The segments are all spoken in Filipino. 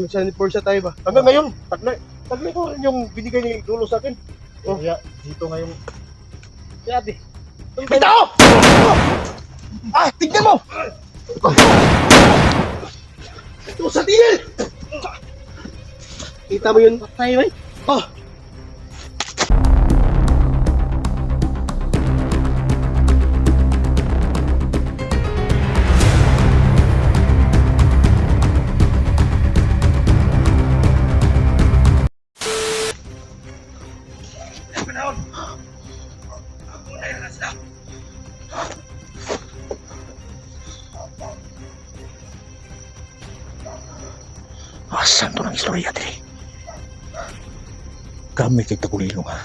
Siya tayo ba? Hanggang ngayon, taglay ko rin yung binigay ni Lolo sa akin. Oh. Kaya dito ngayon. Sabi. Bitaw! Ah, tignan mo! Ito sa tingin! Kita mo yun? Patay ba? Oh! Asan to ng istorya diri? Kami kay Tagulilong ha.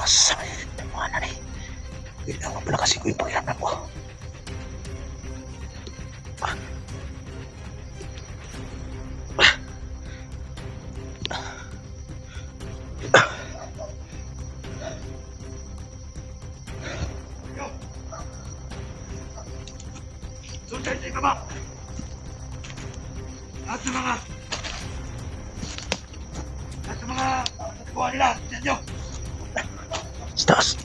Asa may tamanan eh. Kailangan pala kasi ko yung pakiramdam ko. Sundan kayo ba? Lahat ng mga natagawa nila, tignan nyo! Stas.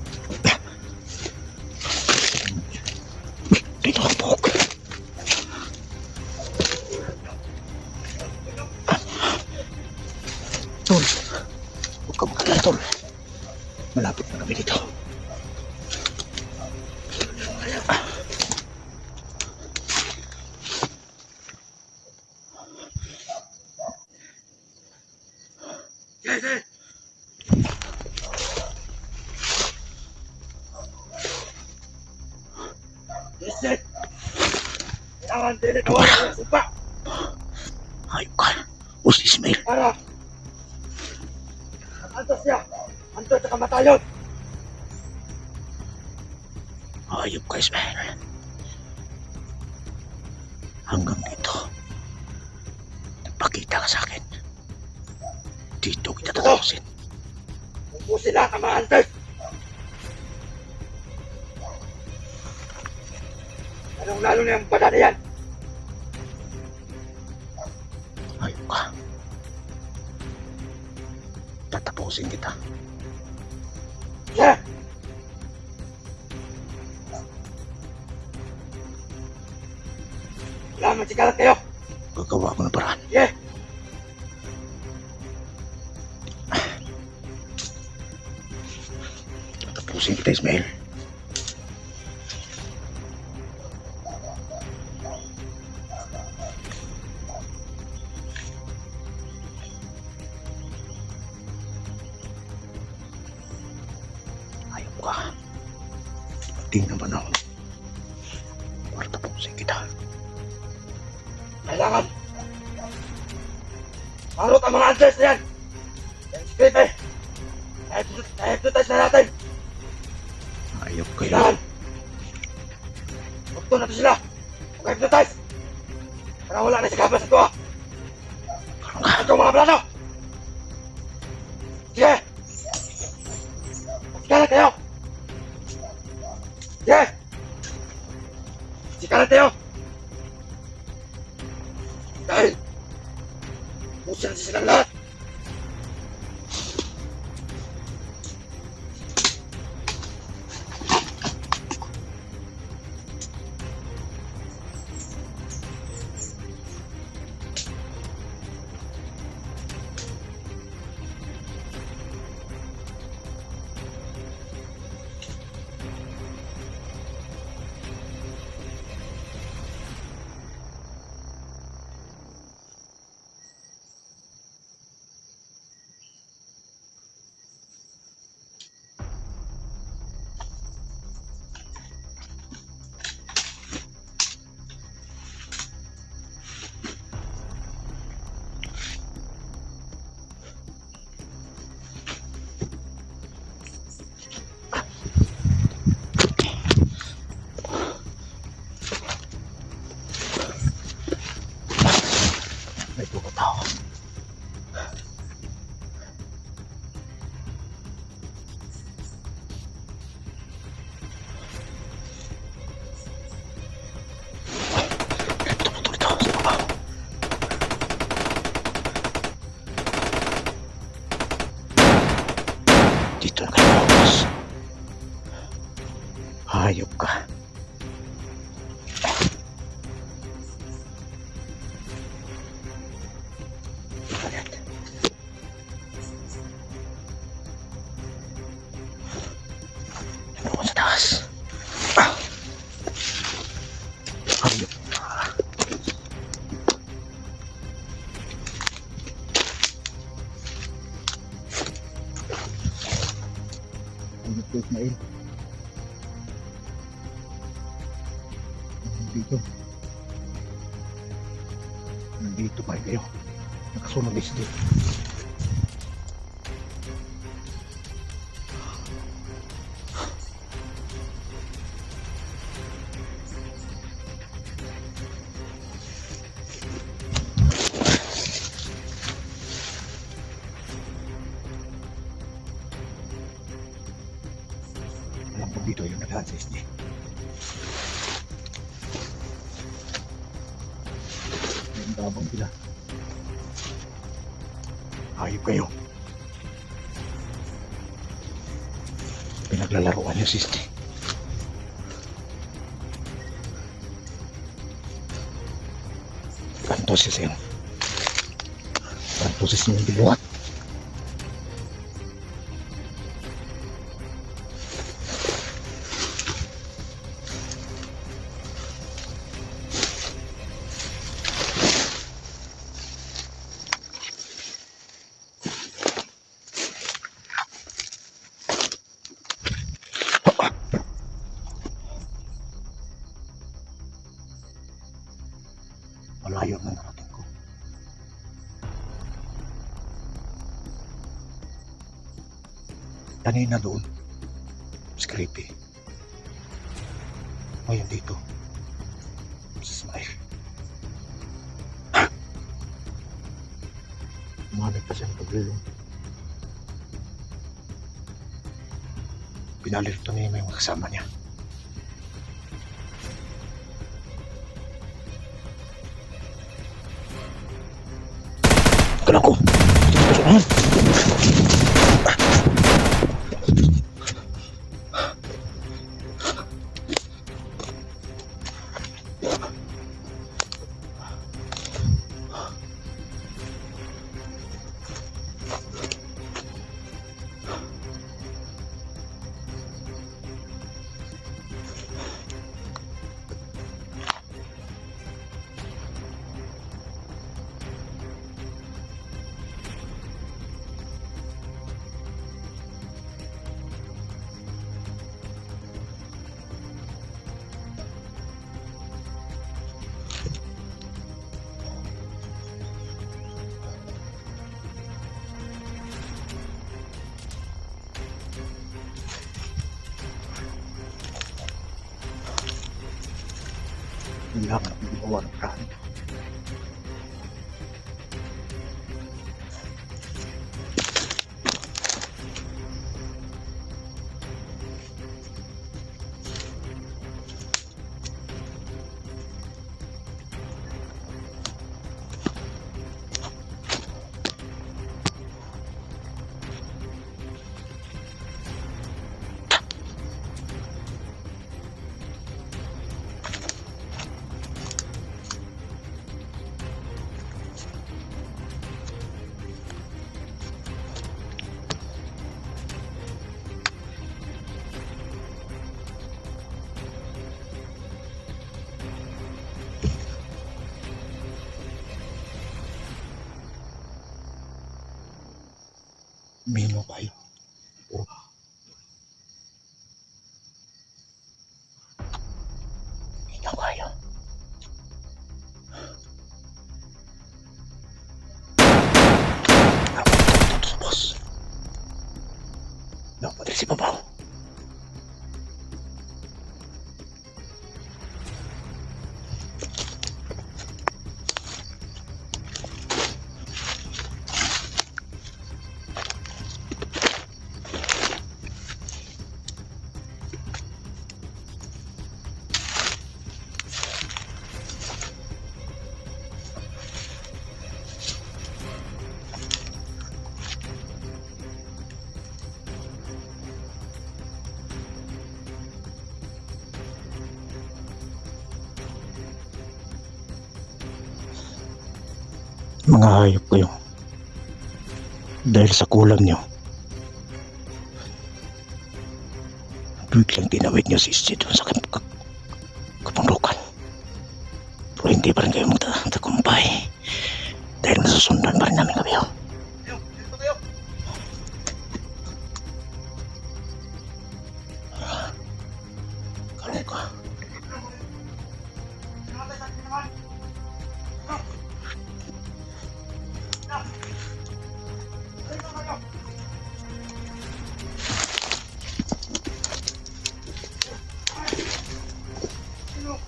Dito ang buhok. Tol, huwag ka makalala, Tol. Malapit na kami dito. Sige! Listen! Kailangan din ito ang sumpa Hayop ka. O si Ismail. para antos niya! Antos sa kamatayon! Hayop ka, Ismail. Hanggang dito. Nagpakita ka sa akin. Dito kita tatapusin. Ubusin lahat ang mga antos! Lalo na yung bata na yan! Hayop ka. Tatapusin kita. Sige! Kailangan magsikalat kayo! Gagawa ko ng paraan. Sige! Tatapusin kita, Ismail. Hayop ka. Tingnan ba na ako? Para tapusin kita. Kailangan! Marot ang mga antos na yan! Yung script eh! Na-hypnotize na natin! Hayop kayo. Kailangan! Bukto na to sila! Mag-hypnotize! Para wala na sa kabas ito ah! Ito mga plano! Sige! Sikalat kayo! Sige! Sikalat kayo! Dahil pusin na silang lahat! Hayop. Hayop ko, Ismail. Nandito. Nandito pa kayo. Nakasunod isdi. Alam ko dito yung naghaan sa isdi. Yung tabang sila. Hayop kayo. Pinaglalaruan yung sisti. Kantosis yun. Kantosis yung dibuhat. Malayo na narating ko. Kanina doon. Mas creepy. Ngayon dito. Smile. Umamin pa siya ng paglulong. Pinalito niya yung mga kasama niya. Kala ko. Hindi ako nakikigawa ng kanin. Mino kayo. Oh. Mino kayo. Dapat ito sa boss. Dapat si Babaw. Mga hayop kayo. Dahil sa kulang nyo, biglang tinawid nyo si Sid sa kapandukan. hindi pa rin kayo magtagumpay. Dahil masusundan pa rin namin kayo. Tayo, dito tayo. Kalong ka. Namatay sa akin naman. Dito tayo. Dito tayo. Dito.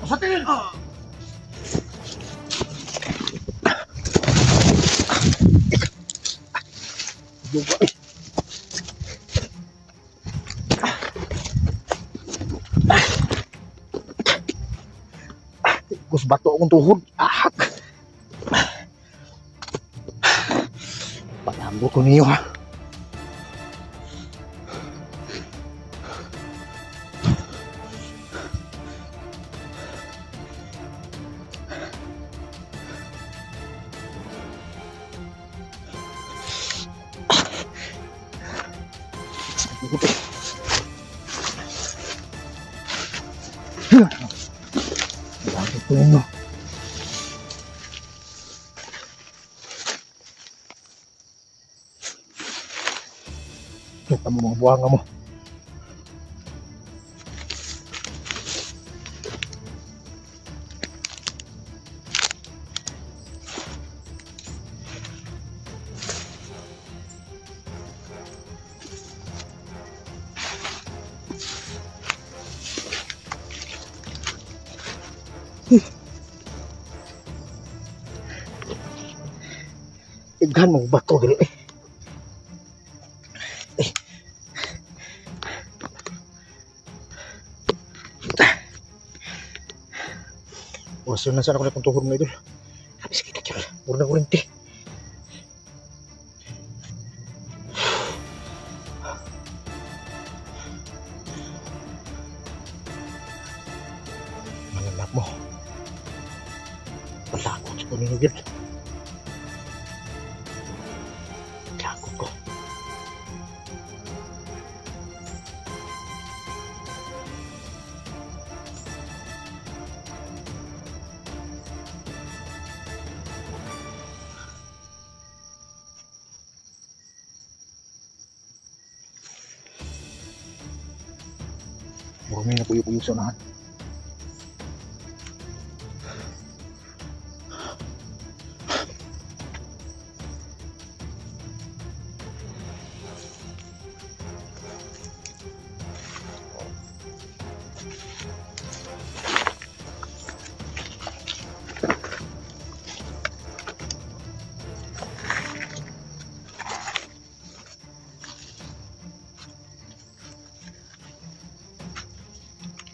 Sa tingin! Gus bato akong tuhod. Ahak. Palago ko niyo ha. Palago ko niyo. Kita mo mga buhanga mo. Ighan mo bato dili. Oras yun na sana ko na kung tuhod mo idol. Habis kita kira. Mura na kurinti. Mananap mo. Palakot ko ninyo gil. Takot ko. Marami na puyo-puyo sa unahan.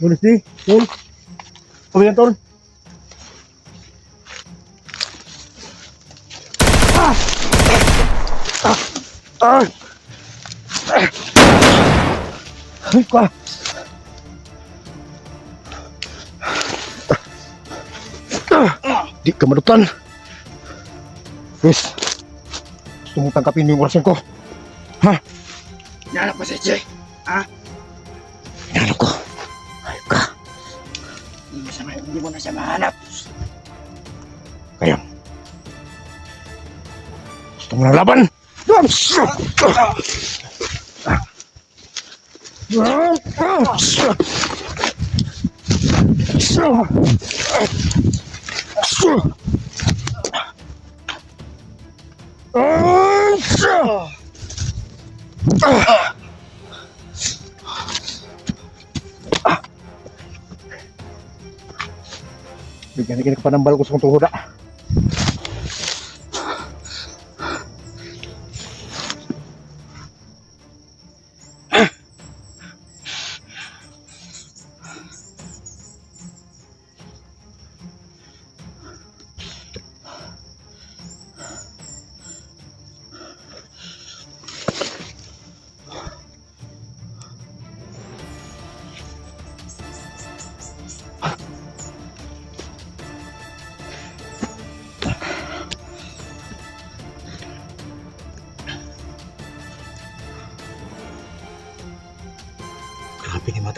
Tulis di, Tol. Sabi yan, Tol. Ah! Ah! Ah! Ay, ka. Di ka madutan. Yes. Gusto mong tangkapin yung orasan ko. Ha? Yan pa si Jay. Ano ko? Ayok ka. Hindi mo na siya mahanap. Kaya. Gusto mo ng laban? Bigyan ka pa ng bal ko sa kong tuhod.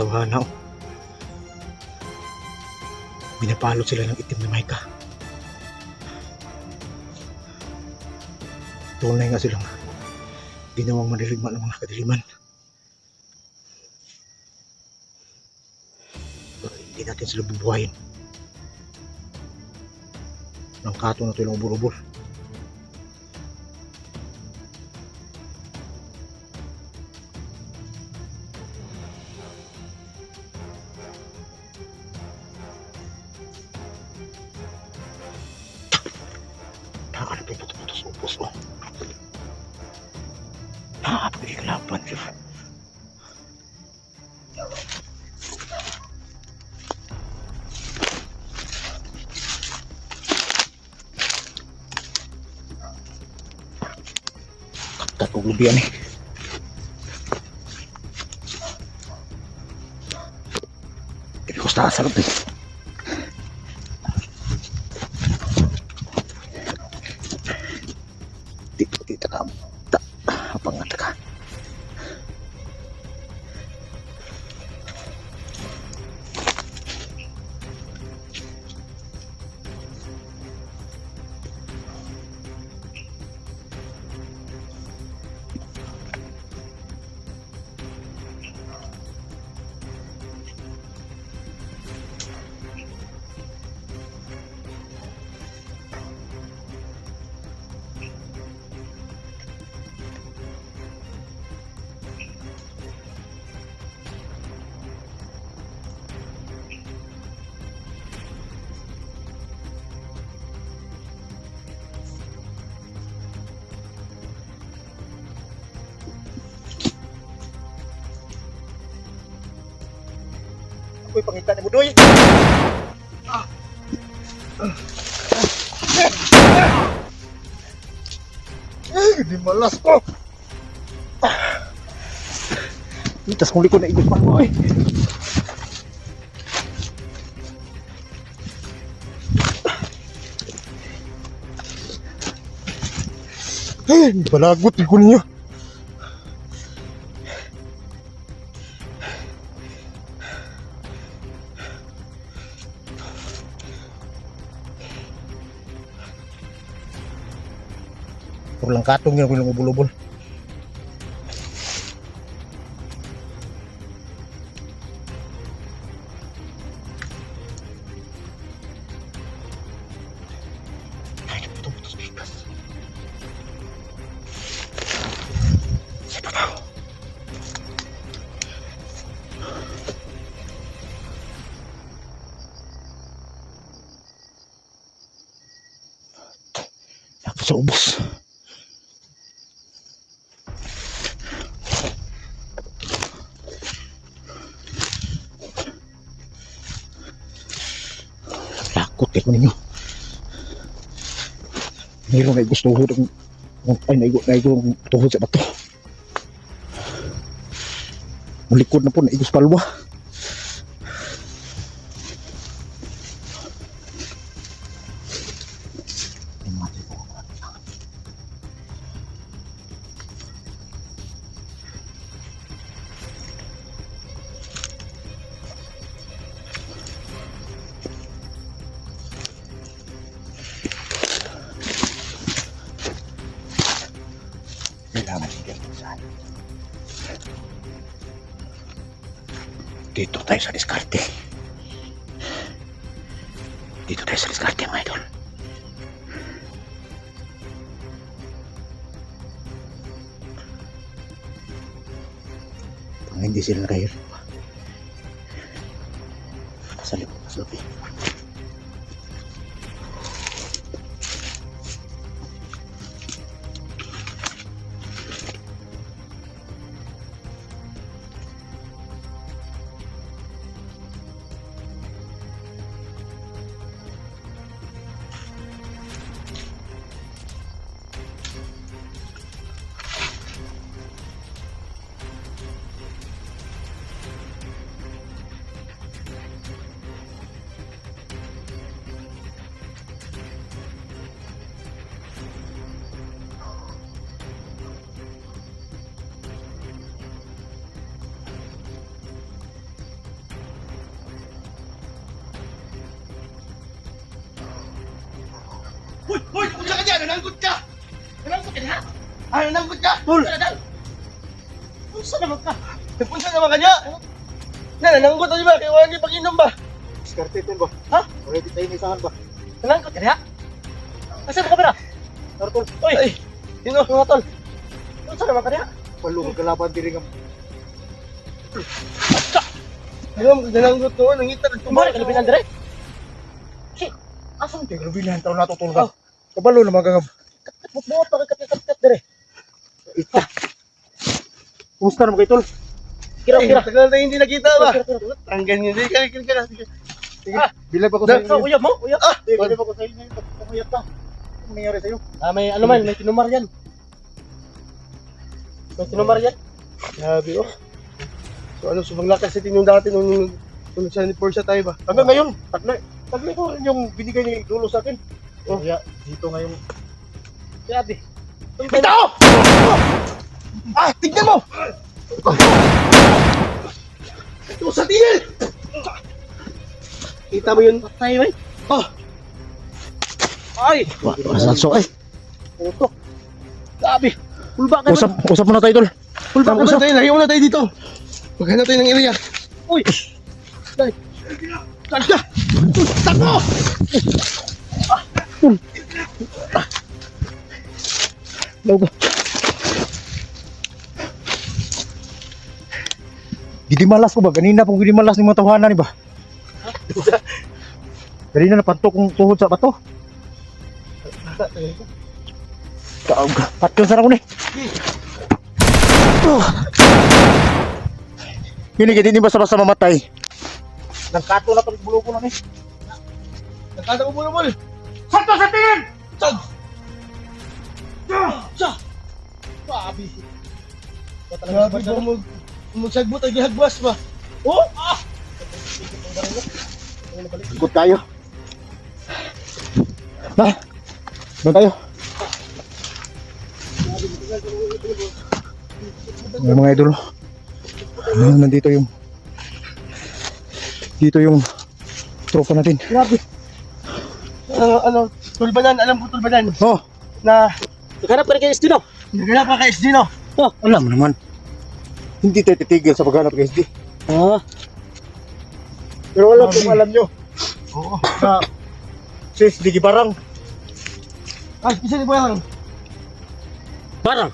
tawhana oh. Binapalot sila ng itim na mayka. Tunay nga silang ginawang mandirigma ng mga kadiliman. Pero hindi natin sila bubuhayin. Nang kato na ito ilang ubur-ubur. Ano pa yung putos-putos upos oh. Pagkikalapan sila. Tatong lubian eh. Hindi ko sa sarap eh. Dito ka. Apang nga ka. Ako'y pangitan ni Budoy. Di malas ko. Itas muli ko na ibig pa mo eh. Balagot ko niyo. Pulang katong yang bilang ubul-ubul. Ay, putus-putus bebas. Siapa tahu? Aku sa ubos. Takot ko ninyo. Mayroon na gusto ko ay naigo tuhod sa bato. Malikod na po naigos palwa. Kailangan hindi saan. Dito tayo sa diskarte. Dito tayo sa diskarte mga idol. Pang hindi sila nakahirap pa. Sa likod mas labi. Tol! Unsa naman ka? Nagpunsa naman kanya! Nananggot na di ba? Kaya wala niya pag-inom ba? Diskarte tol ba? Ha? Ready tayo ni isahan ba? Nananggot ka niya? Asa mo kamera? Tara tol. Uy! Ay! Yun o, mga tol! Unsa naman kanya? Palugod kalaban diri nga. Nananggot noon, nangita na Kumari ka na pinandre? Asan kay grabihan taon nato tol ka? Kabalo na magagab. Buot pa ka kapikat dire. Ita. Kumusta naman kay tol? Kira Ay, kira. tagal na hindi nakita ba? Kira kira. Ang ganyan, hindi ka. Sige. Bilag ako sa So, inyo. uyab mo, uyab. Bilag ako sa inyo. Pamuyat ka. Ano nangyari sa'yo? May ano man, may tinumar yan. May tinumar yan. Grabe oh. So ano, sumanglakas sa yung dati nung sa ni Porsche tayo ba? Hanggang ngayon, taglay ko rin yung binigay ni Dulo sa akin. Oh. Kaya dito ngayon. Grabe. Bitaw! Ah, tignan mo! Ito sa tingin! Kita mo yun? Patay ba? Oh! Ay! Masalso ay. Ito. Grabe. Pulba ka ba? Usap muna tayo, tol. Pulpa mo tayo, lahiyo na tayo dito. Maghanap tayo ng area. Uy! Saan ka? Tako! Logo. Gidi malas ko ba? Ganina pong gidi malas ni mga tawanan ni ba? Ganina napantok kong tuhod sa bato. Patyon sana ko ni. Hindi gidi basta-basta mamatay. Nagkato na pag bulo ko na ni. Nagkata ko mula. Sakto sa tingin! Saan? Grabe. Grabe ba mo? Magsagbot ay gihagwas ba? Oh! Ah! Ikot tayo. Na. Doon tayo. Yung mga idol. Nandito yung tropa natin. Grabe. Tulbanan, alam ko tulbanan. Oh, Na, Naghanap ka rin kay Estino. naganap ka kay SD, no? alam mo naman. Hindi tayo titigil sa paghanap kay SD. Ah. Pero alam kung alam nyo Oo. na si SD Gibarang. Ah, isa ni Boyang. Barang.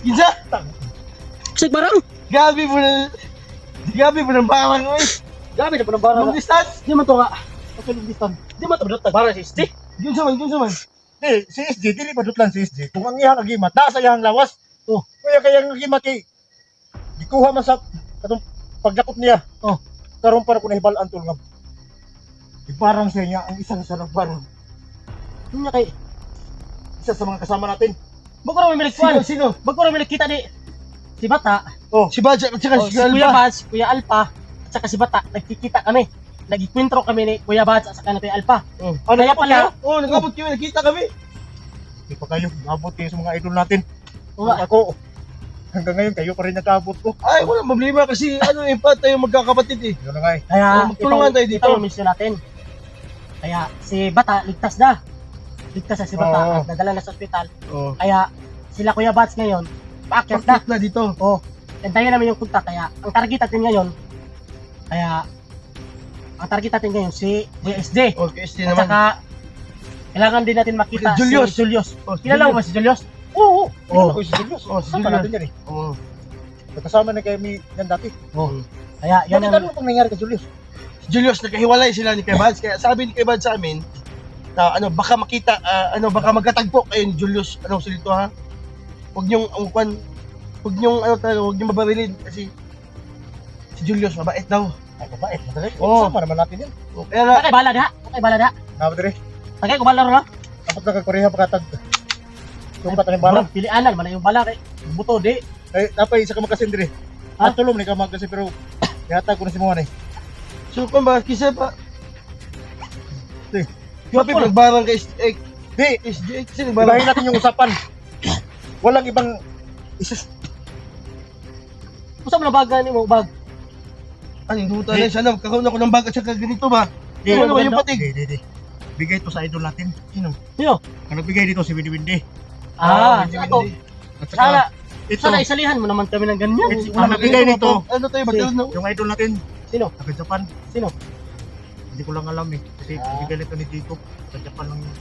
Kinsa? Sig barang. Gabi mo na. Gabi mo ng bawang, oy. Grabe na pa ng barang. Long distance. Di man to nga. Okay, lugitan. Di man to berdot barang si Esti. Yun sa man. Eh, si SD, dili pa dutlan si SD. Kung ang iyang agimat, nasa iyang lawas. Oh, kaya ang agimat eh. Gikuha man sa katong pagdakot niya. Oh, karon para ko nahibalaan tol nga. Gibarang siya niya ang isang sa nagbarang. Ano niya kay? Isa sa mga kasama natin. Bago rin milik kuan. Sino? Bago rin milik kita di. Si Bata. Oh, Si Badja at saka Oh, si si Kuya Alba. Bats, Kuya Alpa, at saka si Bata, nagkikita kami. Nagkikwentro kami ni Kuya Bats at saka ni Kuya Alpa. Oh, Kaya pala, nagabot kami, nakita kami. di pa kayo nabot kayo sa mga idol natin. Oo. Ako, hanggang ngayon kayo pa rin nakaabot ko. Ay, wala problema kasi tayo magkakapatid eh. Yun na nga eh. kaya magtulungan tayo dito. Ito yung mission natin. Kaya si Bata, ligtas na. Ligtas na si Bata Oo. at nadala na sa ospital. Oh. Kaya sila Kuya Bats ngayon, paakyat na. Bakit na dito? Oh, gantayan namin yung punta. Kaya ang target natin ngayon, si Kuya SD. Oh, kay SD At naman. saka, kailangan din natin makita Si Julius. si Julius. Oh, si Kilala mo ba si Julius? Oo. Kilala ko si Julius. Oh, si Kasama Julius. natin yan eh. Oh. Kasama na kami yan dati. Kaya yan Bakit ang ano pang nangyari kay Julius? Si Julius, nagkahiwalay sila ni Kay Bads. Kaya sabi ni Kay Bads sa amin, na baka makita, baka magkatagpo kayo ni Julius. Silito ha? Huwag niyong, huwag niyong mabarilin kasi si Julius, mabait daw. Ay, mabait. Madali. Oo. Kasama naman natin yan. Oh, kaya nga, Takay bala da. Takay bala da. Namadali. Takay ko bala ro na. Kapag nagkakoreha pagkatag. Yung patanim bala. Pilianan man yung bala kay buto di. Eh, napay isa ka magkasindri. Ha? At tulong ni ka magkasi pero yata ko na si Mohan eh. so kung ba, kisa pa, Eh, Grabe, nagbarang kay Di, SD. Kasi ibahin nagbarang. natin yung usapan. Walang ibang isa. Usa man ang baga ni mo bag. Ano, duta na siya na. Kakaroon ako ng bag at saka ganito ba? Di, Ano ba yung maganda. patig? Di. Bigay to sa idol natin. Sino? Sino? Ang nagbigay dito si Windy Windy. Windy, ako. Windy. At saka, Sana, ito, sana isalihan mo naman kami ng ganyan. It's- ang nagbigay nito. Ano tayo magdala yung idol natin, Sino? taga Japan. Sino? Hindi ko lang alam eh. Kasi Ah. bigay nito ni Tito. Taga Japan lang yun.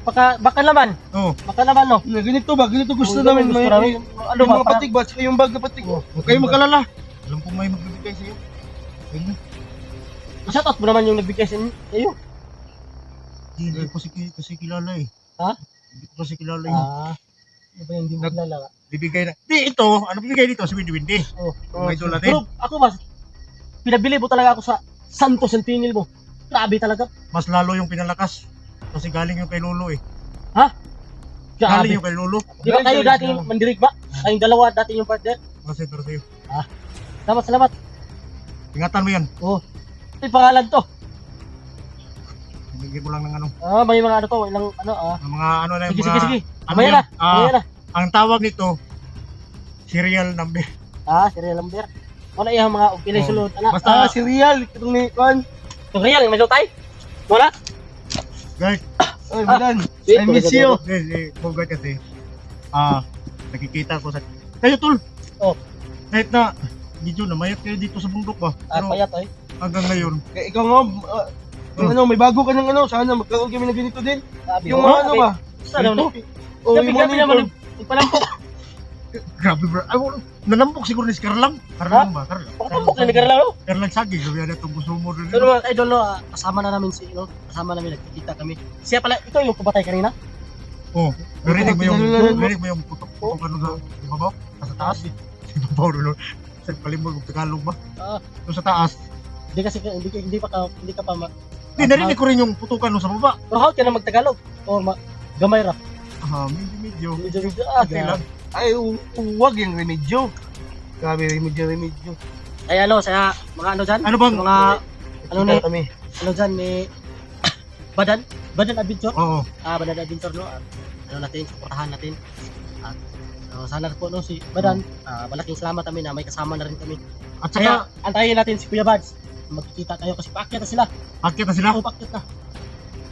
Baka naman, Oo. no. Ganito ba? Ganito gusto Oo, namin. gusto May, namin. ano yung mga patig ba? Tsaka yung bag na patig. Huwag kayong magkalala. Alam ko may magbibigay sa'yo. Ayun. Shoutout mo naman yung nagbigay sa iyo. Hindi ko kasi kilala eh. Ha? Hindi ko kasi kilala eh. Ano ba yung hindi mo kilala? Bibigay na. Di ito, ano bibigay dito? Si Windy Windy. Oh. Yung idol natin. Pero ako ba, pinabili mo talaga ako sa Santos ang tingil mo. Grabe talaga. Mas lalo yung pinalakas. Kasi galing yung kay Lolo eh. Galing Grabe. yung kay Lolo. Di ba kayo dati yung mandirigma? Kayong dalawa dati yung partner? Kasi pero sa'yo. Salamat. Ingatan mo yan. Ito yung pangalan to. Bigyan ko lang ng ano. May mga ano to, ilang ano Ng mga ano na yung Sige, mga... sige. Ano Mamaya yan? na. Mamaya na. Ang tawag nito, serial number. Serial number. Wala yung mga pilay Oh. sulod. Ana. Basta- Si Real. Itong ni Kwan. Yung real, may tay? Wala? Guys, Ay, Milan. I miss you. Bogart kasi, nakikita ko sa... Kayo tol! Oh. Kahit na, medyo namayat kayo dito sa bundok ba? Pero Payat eh. hanggang ngayon, Kaya ikaw nga, may bago ka ng ano. Sana magkaroon kami ng ganito din. Sabi Yung ko, mga ano ba? Ano no? O, Gabi yung gabi naman monitor. yung palampok. grabe bro. Ay, nalambok siguro ni Carlang. Carlang ba? Pagpapok na nagkarala no? Carlang Sagi, gabi na itong gusto mo rin. Pero mga idol no, kasama na namin si no, kasama namin nagkikita kami. Siya pala, ito yung pumatay kanina. Oh, narinig mo yung, Nalulunod mo? narinig mo yung putok ano sa ibabaw? Sa taas? Sa ibabaw rin. Sa palimod ng Tagalog ba? Doon sa taas. Hindi kasi hindi ka pa Hindi, narinig ko rin yung putukan no sa baba. Pero how ka na magtagalog? O gamay ra. Medyo. Medyo Okay lang. Ay, huwag yung remedyo. Grabe, remedyo. Ay ano, sa mga ano dyan? Ano bang? Mga ano Kita ni kami. ano dyan ni Badan Adventure. Oo. Badan Adventure no. Ano natin, suportahan natin. At sana po no si Badan, malaking salamat kami na may kasama na rin kami. At Kaya saka, antayin natin si Kuya Bads. Magkikita tayo kasi paakyat na sila. akit na sila. Paakyat na.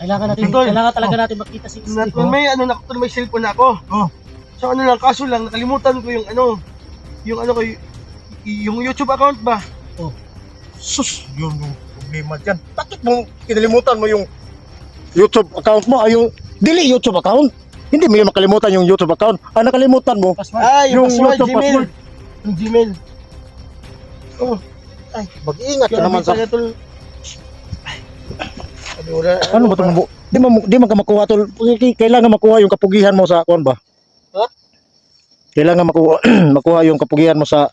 Kailangan Tol. talaga natin makita si Steve. May ano na may cellphone na ako. Oh. So ano lang, kaso lang nakalimutan ko yung ano ko yung YouTube account ba? Sus, yun yung problema dyan. Bakit mo kinalimutan mo yung YouTube account mo? Ay, yung dili YouTube account. Hindi mo yung makalimutan yung YouTube account. Ang nakalimutan mo, Yung Yung password, YouTube Gmail. password. Yung Gmail. ay, mag-iingat ka Grabe naman sa... pala, tol. Sabi, wala, Ano ba ito mo? Di man ka makuha tol. Kailangan makuha yung kapugihan mo sa kuan ba? Ha? Kailangan makuha makuha yung kapugihan mo sa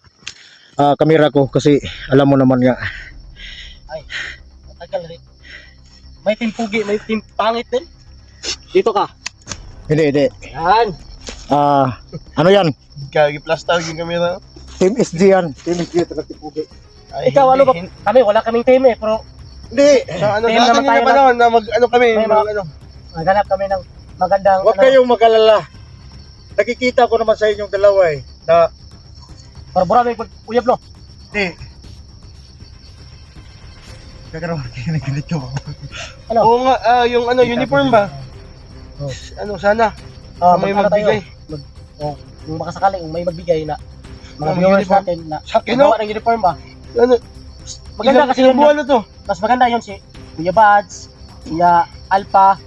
kamera ko kasi alam mo naman nga. Tagal rin. May team pugi, may team pangit din. Dito ka. Hindi. Yan. Ano yan? Kagi plaster yung camera. Team SG yan. Team SG ito nagtipugi. Ay, Ikaw ano ba? hindi. Kami wala kaming team pero Hindi. So ano, Team dati naman nila tayo pa naman na mag ano kami, May mga- ano. naghanap kami ng magandang Huwag kayong mag-alala. Nakikita ko naman sa inyong dalawa eh. Na, Barbara may uyab no. hindi. Kakaroon kayo ng ganito. Ano? Oo nga, yung ano, uniform ba? Oh. Ano, sana. May Magkano tayo? magbigay. Kung makasakali, kung may magbigay na mga Ng viewers uniform. natin na Sa akin, no? magawa ng uniform ba? Ano, Maganda kasi ilang yun. buwan na to. Mas maganda yun si Kuya Bads, Kuya Alpha,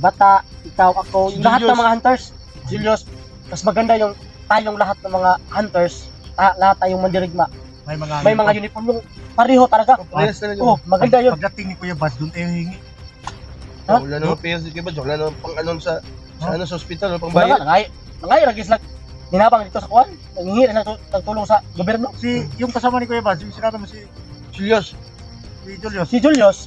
Bata, ikaw, ako, yung lahat Julius. ng mga hunters. Julius, mas maganda yung tayong lahat ng mga hunters, lahat tayong mandirigma. May mga uniform yung pareho talaga. Parehas talaga. Oh, maganda yun. Pagdating ni Kuya Bas, doon tayo hingi. Ha? Wala namang payas dito ba? Wala namang pang anon sa ano sa ospital, pang Wala bayad. nga, nangay, ragis lang. Ninabang dito sa kuwan, nangihingi na ng tulong sa gobyerno. Yung kasama ni Kuya Bas, yung sinabi mo si Julius. Julius. Si Julius,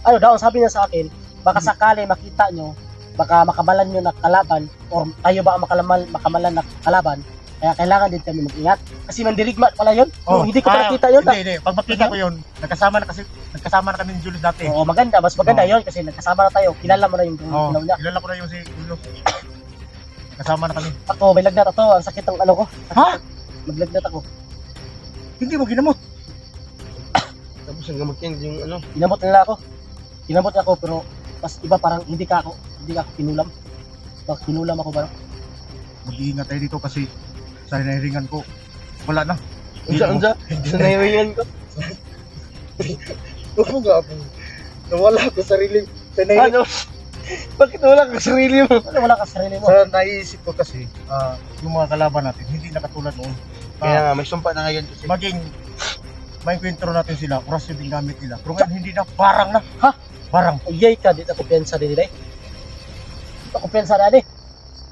ano daw, ang sabi niya sa akin, baka sakali makita nyo, baka makamalan nyo na kalaban, or tayo ba ang makamalan na kalaban, kaya kailangan din kami mag-ingat. Kasi mandirigma pala yun. Hindi ko pa nakita yun. Hindi. Pag makita ko yun, nagkasama na kami ni Julius dati. Oo, maganda. Mas maganda yun kasi nagkasama na tayo. Kilala mo na yung Oo, ginaw niya. kilala ko na yung si Julius. Kasama na kami. Ako, may lagnat ako. Ang sakit ng ano ko. Ha? Maglagnat ako. Hindi mo ginamot. Tapos ang gamot yan, yung ano. Ginamot nila ako. Ginamot niya ako pero mas iba parang hindi ka ako kinulam. Bak, kinulam ako ba? Mag-iingat tayo dito kasi sa hinahiringan ko, wala na. Unsa? Sa nairingan ko. Huwag mo nga ako. Nawala ko sarili. Sa Ano? Bakit wala ka sarili mo? Ano wala ka sa sarili mo? Sa naisip ko kasi, yung mga kalaban natin, hindi na katulad noon. Kaya nga, may sumpa na ngayon kasi. Maging may kwentro natin sila, oras yung gamit nila. Pero ngayon hindi na, barang na. Ha? Barang. Ayay ka, di na kumpiyansa din nila eh. Di na kumpiyansa na di.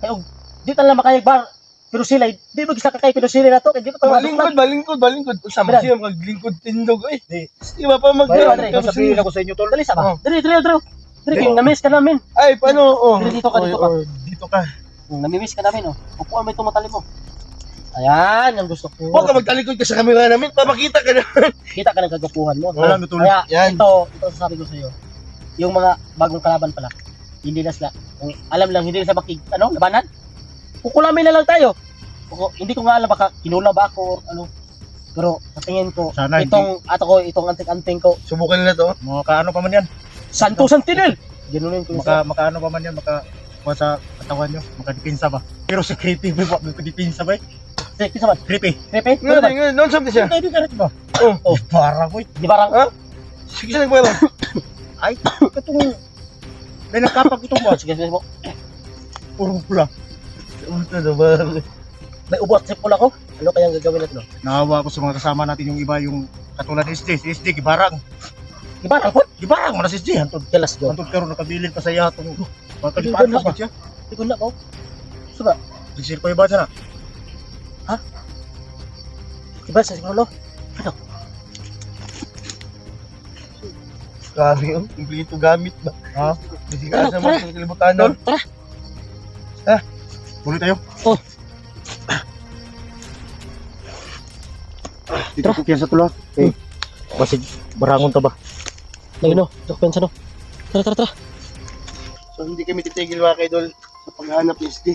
Kaya di na lang makayag bar. Pero sila, di ba gisa kakay pero sila na to. Kaya di na to Balingkod. Usama Bilan. siya maglingkod tindog eh. Di. Di ba pa mag... Bilan, Ito sabihin ako sa inyo, tol. Dali sa ba? Oh. Dali. Dali, na-miss ka namin. Ay, paano? Oh. Dito ka. Dito ka. Namimiss ka namin, oh. Upuan mo itong matalim mo. Ayan, yung gusto ko. Huwag ka magtalikod ka sa camera namin. Papakita ka na. Kita ka ng kagapuhan mo. Alam mo, tol. Kaya, Yan. ito sasabi ko sa iyo. Yung mga bagong kalaban pala, hindi na sila, kung alam lang, hindi na sila labanan. Kukulamin na lang tayo. Hindi ko nga alam, baka kinula ba ako, or ano. Pero, sa tingin ko, Sana itong anting-anting ko, Subukan nila to. Mga kaano pa man yan. Santo Santinel! Ginunin ko yung Makaano pa man yan. Kuha sa katawan nyo. Makadipinsa ba? Pero si creepy ba? Makadipinsa ba eh? Sige, sabat. Creepy. Pepe, ano ba? Ngayon, noon sabi siya. Hindi ka rin ba? Oh. Barang ko eh. Di parang, Sige siya nagpala. Ay, itong... May nakapag itong ba? sige, mo. Purong pula. Ano ba? May ubot sa pula ko. Ano kayang gagawin natin? Nahawa ko sa mga kasama natin yung iba, yung katulad ni SD. Si SD, gibarang. Di parang po? Gibarang mo na si SD. Hantod. Kalas go. Hantod karoon nakabilin pa sa iya itong... Hindi Pagkalipaan ko ka ba na- siya? Di ko na ko. Suba, Sigsir pa iba siya na. iba sa siguro. Grabe yun. Kumplito gamit ba? Ha? Hindi ka sa mga kalibutan nun. Tuloy tayo. Oh. Dito ko sa tulo. Eh, basig barangon ta ba? Nagino, dokumensa no. Tara. So hindi kami titigil mga kaidol sa paghahanap ni SD.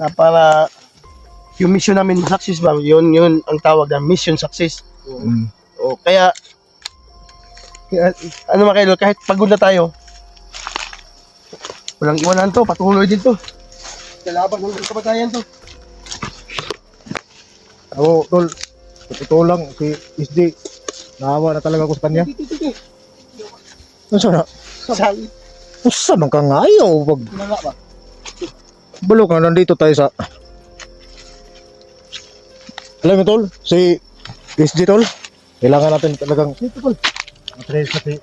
Na para yung mission namin success ba? Yun ang tawag na mission success. O kaya ano mga kaidol, kahit pagod na tayo, walang iwanan to, patuloy din to. Kalaban ng kapatayan to. Ako, tol. Totoo lang, si SD. Nahawa na talaga ako sa kanya. Ano na? Saan? Usa man ka nga ayaw. Pag Naga ba? bulok na nandito tayo sa... Alam mo, tol? Si SD, tol. Kailangan natin talagang... Dito, tol. Matrace natin.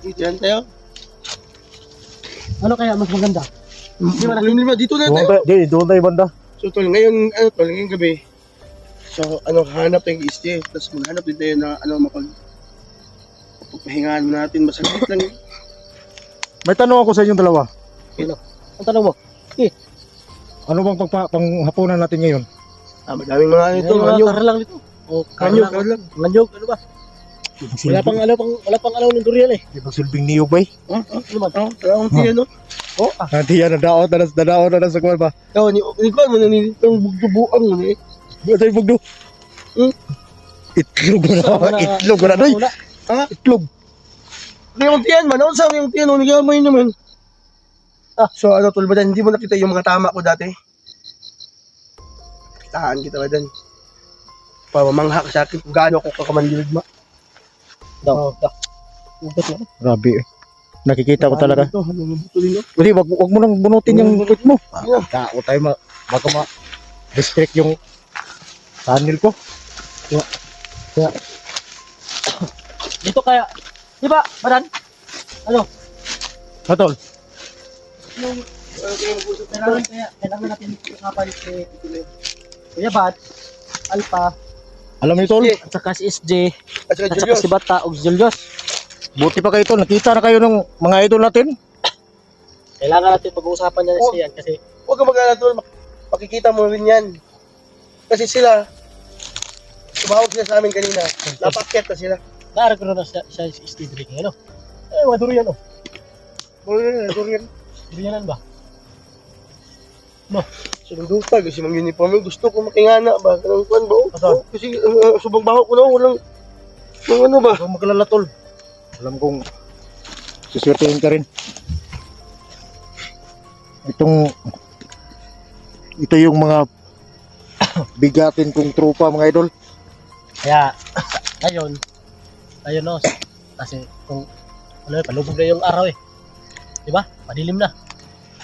Diyan tayo. Ano kaya mas maganda? Di ba dito na Doon tayo. tayo, doon tayo banda. So tol, ngayon ngayong gabi. So hanap tayo ng SD, tapos maghanap din tayo na pagpahingaan natin, masaglit lang. May tanong ako sa inyong dalawa. Ang tanong mo? Ano bang panghapunan natin ngayon? Madaming mga ito, Ito, manyog. kara lang dito. O, Manyog, kara lang. Manyog, ano ba? Wala pang alaw ng durian eh. Di ba silbing niyog ba eh? Ano ba? Kaya kung tiyan, no? Nanti yan, nadaot na sa kuwan ba? Ikaw, ni Kwan mo, itong bugdubuan mo, eh. Di tayo bugdo. Itlog na, itlog na, doy. Ha? Itlog. Hindi yung tiyan man, ano sa yung tiyan, no? Nigamay naman. So tol, ba hindi mo nakita yung mga tama ko dati? Kitaan kita ba dan? Pamamangha ka sa akin kung gaano ako kakamandilig ma. Daw. Ugat na. Grabe eh. Nakikita ko talaga. Ito, ano buto din, no? Hindi, wag mo nang bunutin yung bukit mo. Tao tayo, baka ma-distract yung channel ko. Dito kaya, di ba, Badan? Ano? Hatol, Kailangan natin kapal si Kuya Bat, Alpha, alam niyo tol, at saka si SJ, At saka at saka Julius, si Bata, o Julius. buti pa kayo tol, nakita na kayo ng mga idol natin. Kailangan natin pag-uusapan niya siya kasi huwag ka mag-alala tol, makikita mo rin yan. Kasi sila, tumawag sila sa amin kanina, napakyat na sila. naarag na siya si Steve Rick, ano? Eh, madurian o. Durian. Durianan ba? Sundutan kasi mang uniform gusto ko makingana ba kanang kuan ba Asa? kasi subang baho ko na walang ano ba Huwag maglala tol. Alam kong siswertein ka rin. ito yung mga bigatin kong tropa mga idol. Kaya, ngayon, no, kasi kung, palubog na yung araw eh. Di ba? Madilim na.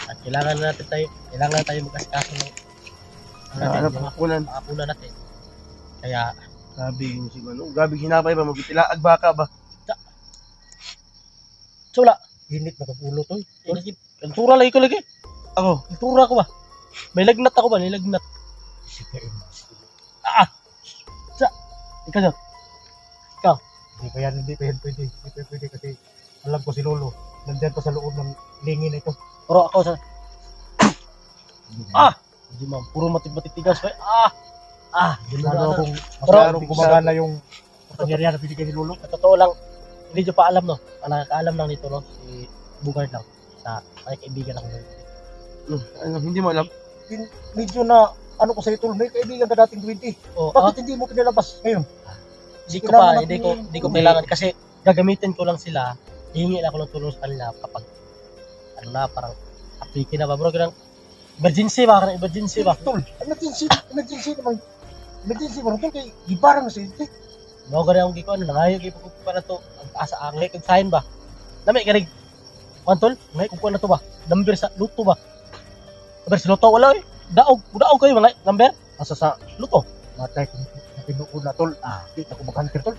At kailangan tayo mag-asikaso ng Pakakulan. makapunan natin. Kaya, Gabi yung siguro. Gabi hinapay ba? Magitilaag baka ba? sula, Init na kagulo to. ang tura lagi ko lagi. Ako. Ang tura ko ba? May lagnat ako ba? May lagnat. Ikaw dyan. Hindi pa yan pwede. Hindi pa pwede kasi alam ko si Lolo. Nandiyan pa sa loob ng lingin na ito. Pero ako sa... Hindi ma'am, puro matitigas pa. Hindi Lalo na. akong Pero- masyadong gumagana yung kapangyarihan na binigay ni Lolo. Sa totoo lang, hindi nyo pa alam no. Ang nakakaalam lang nito no, si Bugard lang. Sa may kaibigan ako. Ano, hindi mo alam? Medyo na ano ko sa ito, may kaibigan ka dating 20. Oh, Bakit hindi mo pinalabas ngayon? hindi ko pa, hindi ko kailangan kasi gagamitin ko lang sila. Hihingi lang ako ng tulong sa kanila kapag ano na, parang apiki na ba bro, ganang emergency ba, karang emergency ba? Tol, emergency naman. Emergency mo rin kay ibarang na sa ito. Mga ganyan ang giko, nangayo gipo ko pa na to, ang asa ang kag sign ba? Nami ganig. Pantol, ngay ko na to ba? Number sa luto ba? Number sa luto wala eh. Daog kayo mga number Asa sa luto. matay kung tinuod na tol. Di ako mag-hunter tol.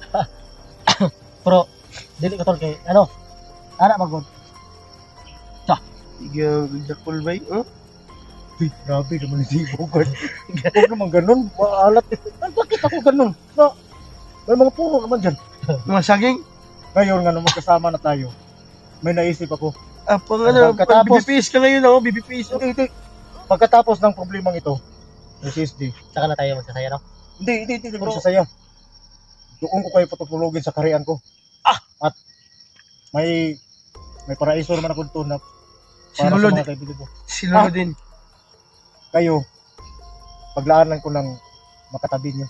Pero dili ko tol kay ano? Ana magod. Sige, Jakul ba? Uy, grabe naman si Bogart. Huwag naman ganun. Maalat. Bakit ako ganun? May mga puro naman dyan. Mga saging? Ngayon nga nung magkasama na tayo, may naisip ako. Pang ano, pag Pagkatapos- BBPS ka ngayon ako, BBPS. Hindi. Pagkatapos ng problemang ito, ng CSD, Saka na tayo magsasaya no. hindi ko sasaya. Doon ko kayo patutulogin sa karian ko. At may paraiso naman ako doon na Si para Lolo sa din. mga kaibigan ko. Si Lolo din. Kayo, paglaanan ko ng makatabi niyo.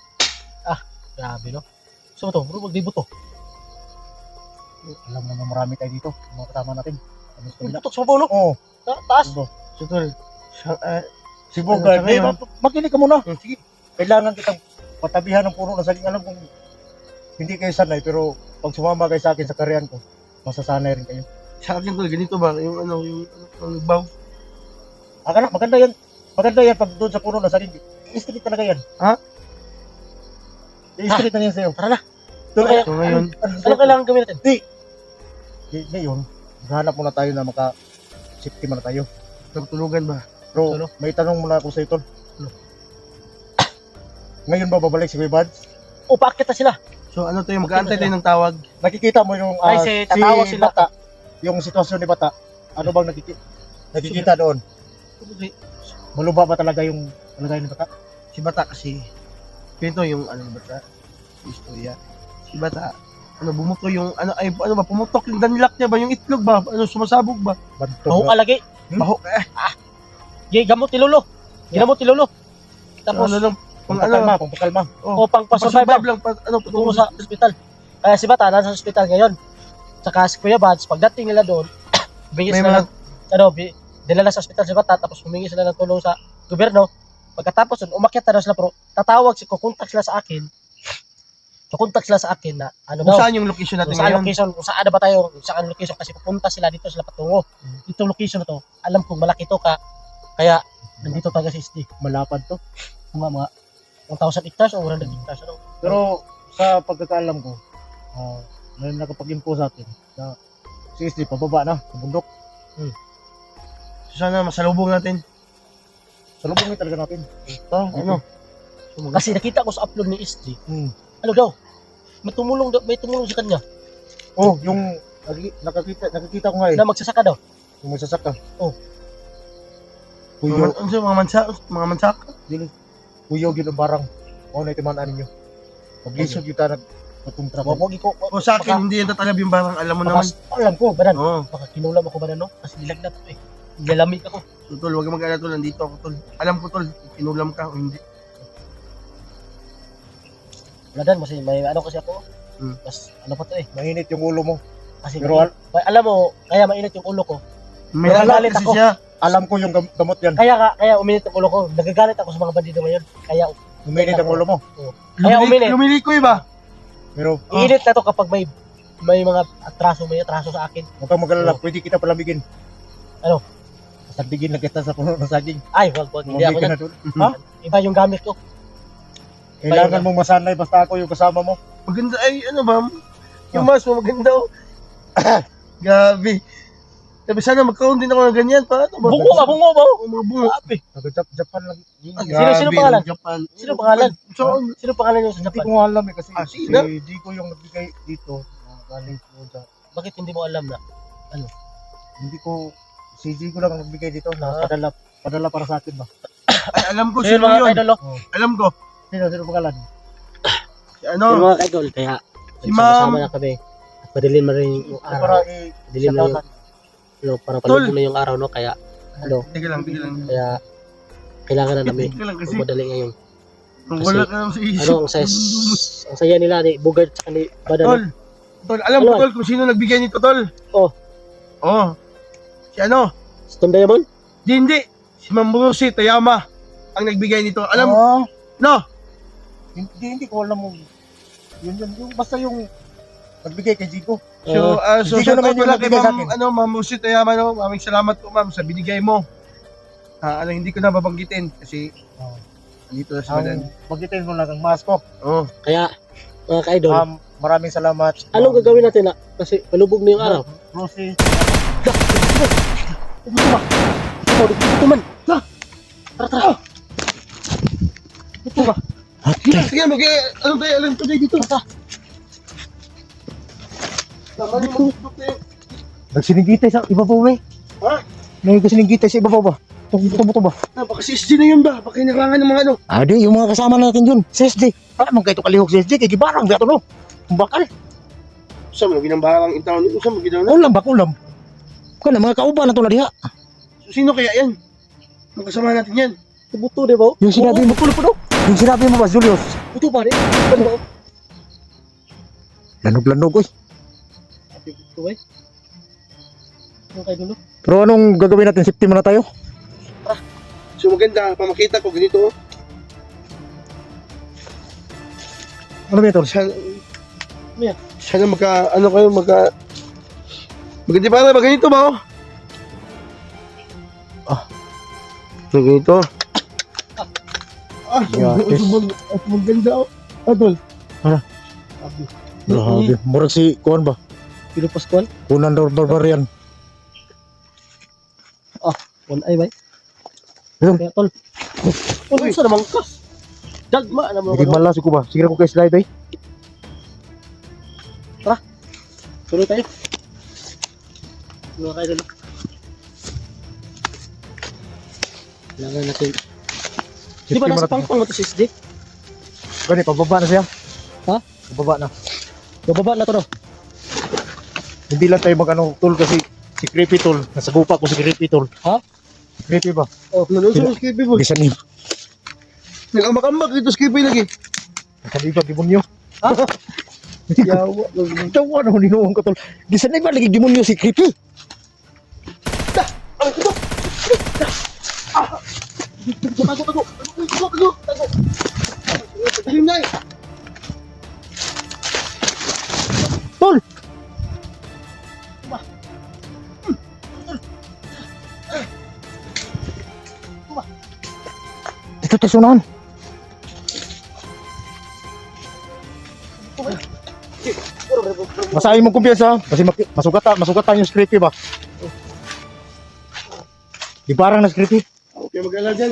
Grabe no. So to, bro, magdibo to. Alam naman marami tayo dito, mga kasama natin. Tutok sa puno. Oo, Taas. So, tol. si Bogart, Sa ngayon? makinig ka muna. Sige. Kailangan kitang patabihan ng puno na saging. Alam kong hindi kayo sanay, pero pag sumama kayo sa akin sa karian ko, masasanay rin kayo. Sa akin tol, ganito ba? Yung ano, yung baw. Maganda yan. Maganda yan pag doon sa puno na saging. I-street talaga yan. Ha? I-street na yan sa'yo. Tara na. Doon Okay. So ngayon, Ano kailangan gawin natin? Ngayon, maghanap muna tayo na maka-safety muna tayo. nagtulugan ba? Bro, Ano? may tanong muna ako sa ito. Ngayon ba babalik si Kuya Bads? O, paakit na sila. So ano tayo, mag-aantay tayo ng tawag. Nakikita mo yung Ay, tatawag si sila. Bata, yung sitwasyon ni Bata. Ano bang nakikita doon? Maluba ba talaga yung kalagayan ni Bata? Si Bata kasi, pinto yung ano ni Bata, istorya. Si Bata, ano, bumuto yung, ano ba, pumutok yung danlak niya ba, yung itlog ba, ano, sumasabog ba? Bantog Baho na. alagi. Baho, Gamot ni Lolo. Ginamot ni Lolo. Tapos, ano lang, pang Pampakalma, ano, pampakalma. o pang pasurvive pasurvive lang, ano, tungo sa ospital. Kaya si Bata nasa ospital ngayon. Saka si Kuya Bads, pagdating nila doon, humingi May sila mga- ng, dinala sa ospital si Bata, tapos humingi sila ng tulong sa gobyerno. Pagkatapos nun, umakyat na daw sila, pero tatawag, kukontak sila sa akin. Kukontak sila sa akin na, ano kung daw, saan yung location natin kung saan ngayon. location, kung saan na ba tayo, kung saan location, kasi pupunta sila dito sila patungo. Itong location na to, alam kong malaki to kaya nandito taga si SD. Malapad to. Mga 1,000 hectares o 100 hectares. Ano? Pero sa pagkakaalam ko, may nakapag-info sa atin na si SD pababa na sa bundok. So, sana masalubong natin. Salubungin talaga natin. Ano? Kasi nakita ko sa upload ni SD, Hmm. ano daw, may tumulong sa kanya Oh, yung nakikita ko nga eh, na magsasaka daw. yung magsasaka. Oh. Kuyo, Mga mansak. kuyo gid ang barang. Mao na itiman ninyo. Paglisod kita nagkontra ko. Wag ko. O sa akin, hindi yan tatalab yung barang, alam mo naman. Alam ko, banan. Oo. Baka kinulam ako banan, no? Kasi nilagnat ako eh. Nilalamig ako. So, tol, huwag kang mag-alala tol, nandito ako tol. Alam ko tol, kinulam ka o hindi. Wala dan, may ano kasi ako. Hmm. Mas ano pa to eh. Mainit yung ulo mo. Kasi Pero alam mo, kaya mainit yung ulo ko. May Pero lagnat galit kasi ako. siya. Alam ko yung gamot yan. Kaya uminit ang ulo ko. Nagagalit ako sa mga bandido ngayon. Kaya Uminit ang ulo mo. Kaya uminit. Lumilikoy ba? Pero iinit na to kapag may mga atraso sa akin. huwag kang mag-alala, pwede kita palamigin. Ano? Sadigin na kita sa puno ng saging. Ay, wag, hindi ako Umuwi ka yan. na doon. Ha? Iba yung gamit ko. Kailangan mong masanay basta ako yung kasama mo. Maganda ay ano ba? Yung mas mo maganda oh. Gabi. Sabi sana magkaroon din ako ng ganyan. Paano ba? Bungo ba? Oh, mga bungo. Japan lang. Sino pangalan? Japan. Sino pangalan? So, Sino pangalan nyo sa Hindi Japan? ko alam eh kasi sino? si Dico yung nagbigay dito. Galing po dyan. Bakit hindi mo alam na? Hindi ko, si Dico lang ang nagbigay dito na padala para sa akin ba? ay, alam ko Sino sino mga yun. idol? Alam ko. Sino pangalan? Si Sino ano? mga idol? Kaya Si Ma'am. sama na kami. At madilim na rin yung Para araw. Dilim na yung, para Tol. palubog na yung araw, no? Kaya, Teka lang. kaya, kailangan na namin. Teka lang kasi. Madali ngayon. Kung wala ka naman sa isip. Ano, ang saya nila ni Bugard sa ni Badan. Tol. Tol, alam ko Ano? tol kung sino nagbigay nito tol. Oh. Oh. Si ano? Stone Diamond? Hindi. Si Mamburusi Tayama ang nagbigay nito. Alam mo? Ah, No. hindi ko alam mo. Yung basta yung nagbigay kay Dico. So, Hindi ko shout naman out yung pala kay nagbigay sa Ma'am, akin. Mamburusi Tayama, no? Maraming salamat po ma'am sa binigay mo. Hindi ko na babanggitin kasi dito na sa badan. Ang magitin mo lang ang mask ko. Oh. Kaya, mga ka-idol, Maraming salamat. anong gagawin natin na? Kasi palubog na yung araw. Rosie. Ito man. Tara. Sige, alam ko tayo dito. Tama yung tayo. Nagsinigitay sa ibabaw eh. Ha? Nagsinigitay sa ibabaw ba? Ito ba? Baka si SG na yun ba? Baka hinarangan ng mga ano. Di, yung mga kasama natin yun. Si SD. Alam mo kayo ito kalihok si SD. Kaya gibarang gato no. Kung bakal. Saan mo ginambarang in town? Saan mo ginawa na? Ulam ba? Ulam. Kaya mga kauban na ito na diha. So, sino kaya yan? Ang kasama natin yan. Buto, di ba? Yung sinabi mo. Yung sinabi mo ba, Julius? Buto ba rin? Lanog-lanog oy. Buto eh. Ano kayo dulo? Pero anong gagawin natin? Safety muna tayo? So maganda, pamakita ko ganito. Oh. Ano ba ito? Sana maganda para ba ganito ba? Oh? Ganito. Yes. Maganda oh. Tol. Grabe. Murag si Kuan ba? Pilo Pascual? Kunan Barbarian. One eye ba? Yung- Kaya tol. Ano sa naman ka? Dagma naman Hindi ako. malas ko ba? Sige ko kay slide eh. Tuloy tayo. Mga kaidol. Kailangan natin. Di ba nasa pangpang mo ito si SJ? Gani, pababa na siya. Ha? Pababa na. Bababa na to no? Hindi lang tayo mag-ano tool kasi si Creepy tool. Nasa gupa ko si Creepy tool. Ha? Creepy ba? Oh, nanonood sa Skippy boy. Bisan niyo. Nag-ambak-ambak dito Skippy lagi. Nakalipat demonyo. Ha? Yawa. Tawa na ninuong ko tol. Bisan niyo ba lagi demonyo si Creepy? Tago. Ayun na eh. Tol! Dito tayo sunahan. Masahin mong kumpiyansa kasi masugatan yung Creepy ba? Di parang na Creepy. Okay, mag-alala dyan.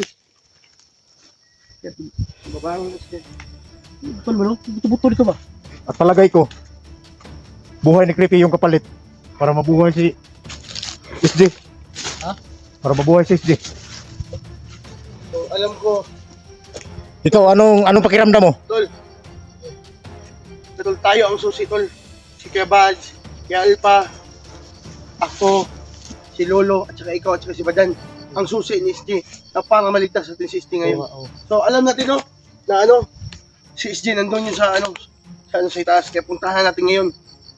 Babaeng SG. Tol ba no? Buto-buto dito ba? At palagay ko, buhay ni Creepy yung kapalit para mabuhay si SD. Ha? Para mabuhay si SD. So, alam ko, Ikaw, anong pakiramdam mo? Tol. Tol, tayo ang susi, Tol. Si Kuya Badge, Kuya Alpa, ako, si Lolo, at saka ikaw, at saka si Badan. Ang susi ni SG na para maligtas natin si SG ngayon. So, alam natin, no, na si SG nandun yun sa sa itaas. Kaya puntahan natin ngayon.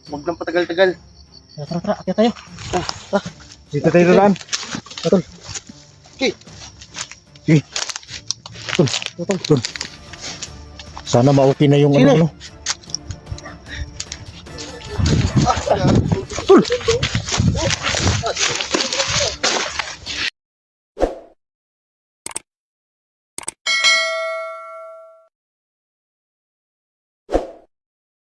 Huwag nang patagal-tagal. Tara, akyat tayo. Dito tayo na lang. Tol. Sana ma-okay na yung Sino? ano. Ah, Tol!